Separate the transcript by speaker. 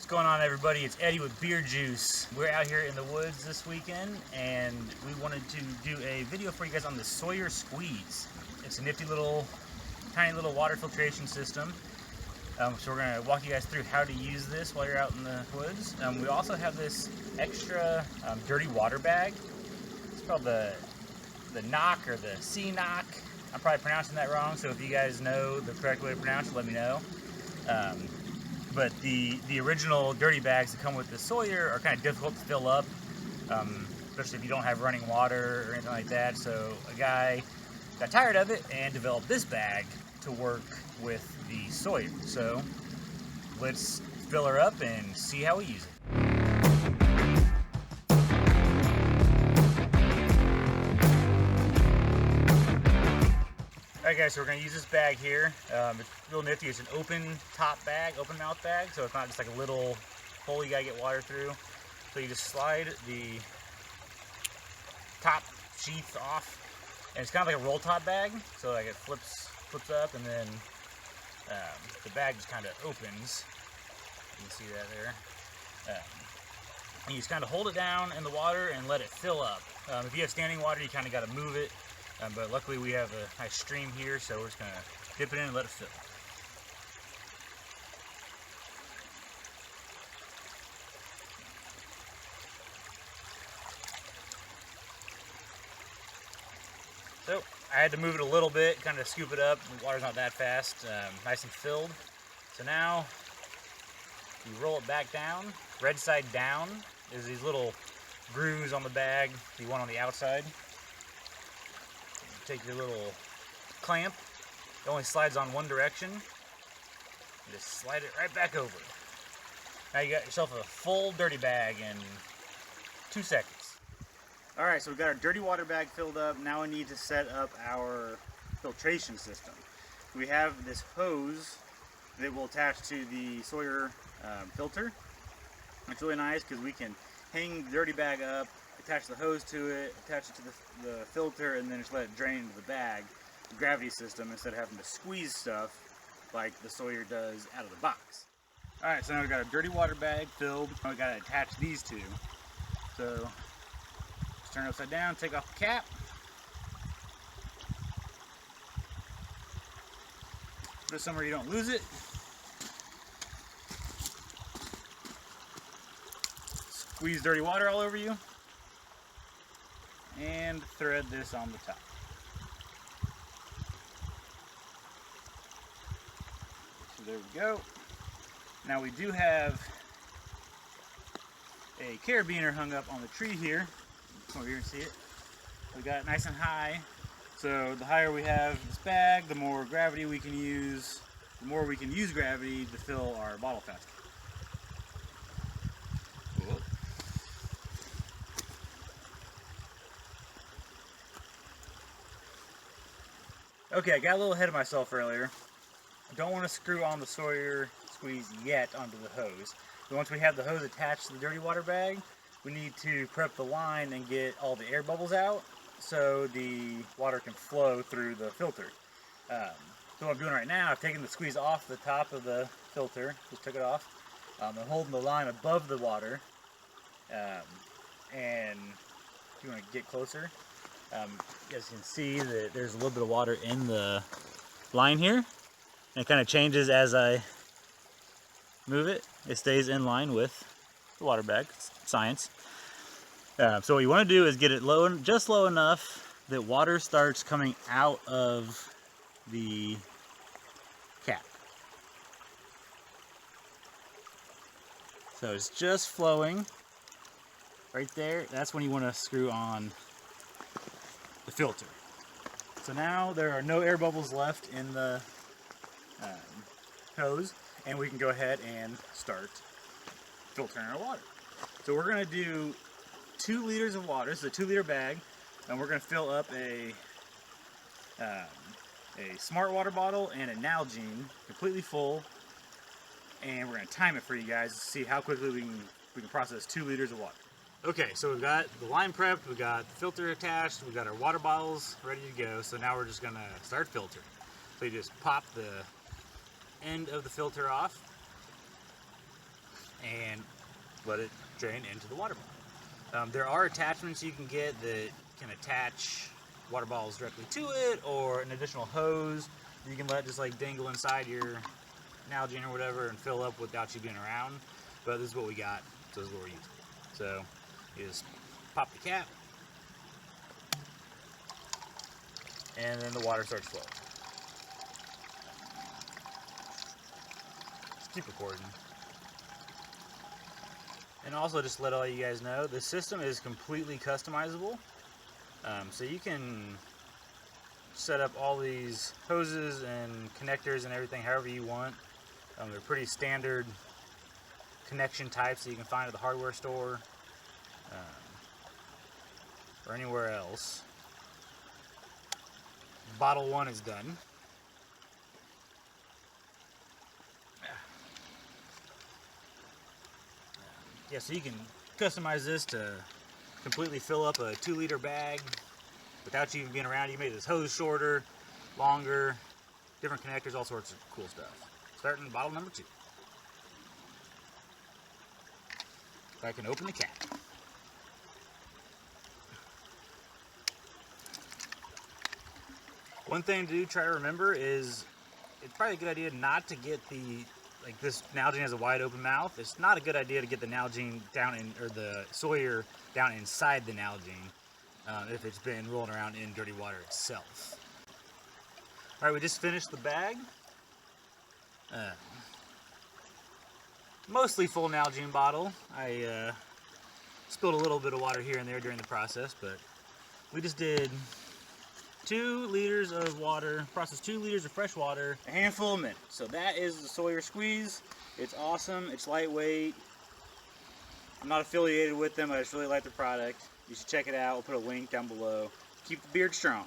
Speaker 1: going on, everybody? It's Eddie with Beer Juice. We're out here in the woods this weekend, and we wanted to do a video for you guys on the Sawyer Squeeze. It's a nifty little, tiny little water filtration system. So we're going to walk you guys through how to use this while you're out in the woods. We also have this extra dirty water bag. It's called the CNOC or the CNOC. I'm probably pronouncing that wrong, so if you guys know the correct way to pronounce it, let me know. But the original dirty bags that come with the Sawyer are kind of difficult to fill up, especially if you don't have running water or anything like that. So a guy got tired of it and developed this bag to work with the Sawyer. So let's fill her up and see how we use it. Alright guys, so we're going to use this bag here. It's real nifty. It's an open top bag, open mouth bag, so it's not just like a little hole you got to get water through. So you just slide the top sheath off, and it's kind of like a roll top bag, so like it flips up, and then the bag just kind of opens. You can see that there. And you just kind of hold it down in the water and let it fill up. If you have standing water, you kind of got to move it. But luckily we have a nice stream here, so we're just going to dip it in and let it fill. So I had to move it a little bit, kind of scoop it up. The water's not that fast, nice and filled. So now you roll it back down. Red side down is these little grooves on the bag, the one on the outside. Take your little clamp, it only slides on one direction, and just slide it right back over. Now you got yourself a full dirty bag in 2 seconds. Alright, so we've got our dirty water bag filled up. Now we need to set up our filtration system. We have this hose that will attach to the Sawyer filter. It's really nice because we can hang the dirty bag up, attach the hose to it, attach it to the filter, and then just let it drain into the bag, the gravity system, instead of having to squeeze stuff like the Sawyer does out of the box. Alright, so now we've got a dirty water bag filled. Now we've got to attach these two. So, just turn it upside down, take off the cap. Put it somewhere you don't lose it. Squeeze dirty water all over you. And thread this on the top. So there we go. Now we do have a carabiner hung up on the tree here. Come over here and see it. We got it nice and high. So the higher we have this bag, the more gravity we can use. The more we can use gravity to fill our bottle faster. Okay, I got a little ahead of myself earlier. I don't want to screw on the Sawyer Squeeze yet onto the hose. But once we have the hose attached to the dirty water bag, we need to prep the line and get all the air bubbles out so the water can flow through the filter. So what I'm doing right now, I've taken the squeeze off the top of the filter, just took it off. I'm holding the line above the water, and if you want to get closer, you guys can see that there's a little bit of water in the line here, and it kind of changes as I move it. It stays in line with the water bag. It's science. So what you want to do is get it low, just low enough that water starts coming out of the cap. So it's just flowing right there. That's when you want to screw on the filter. So now there are no air bubbles left in the hose, and we can go ahead and start filtering our water. So we're going to do 2 liters of water. This is a 2-liter bag, and we're going to fill up a smart water bottle and a Nalgene completely full, and we're going to time it for you guys to see how quickly we can process 2 liters of water. Okay, so we've got the line prepped, we've got the filter attached, we've got our water bottles ready to go, so now we're just going to start filtering. So you just pop the end of the filter off, and let it drain into the water bottle. There are attachments you can get that can attach water bottles directly to it, or an additional hose you can let just like dangle inside your Nalgene or whatever and fill up without you being around. But this is what we got, so this is what we're using. So you just pop the cap, and then the water starts flowing. Just keep recording. And also, just to let all you guys know, the system is completely customizable. So you can set up all these hoses and connectors and everything however you want. They're pretty standard connection types that you can find at the hardware store or anywhere else. Bottle 1 is done. Yeah, so you can customize this to completely fill up a 2-liter bag without you even being around. You can make this hose shorter, longer, different connectors, all sorts of cool stuff. Starting bottle number 2. If I can open the cap. One thing to do, try to remember, is it's probably a good idea not to get this Nalgene has a wide open mouth. It's not a good idea to get the Nalgene down in, or the Sawyer down inside the Nalgene if it's been rolling around in dirty water itself. Alright, we just finished the bag. Mostly full Nalgene bottle. I spilled a little bit of water here and there during the process, but we just did 2 liters of water, processed 2 liters of fresh water, a handful of minutes. So that is the Sawyer Squeeze. It's awesome, it's lightweight. I'm not affiliated with them, I just really like the product. You should check it out, we'll put a link down below. Keep the beard strong.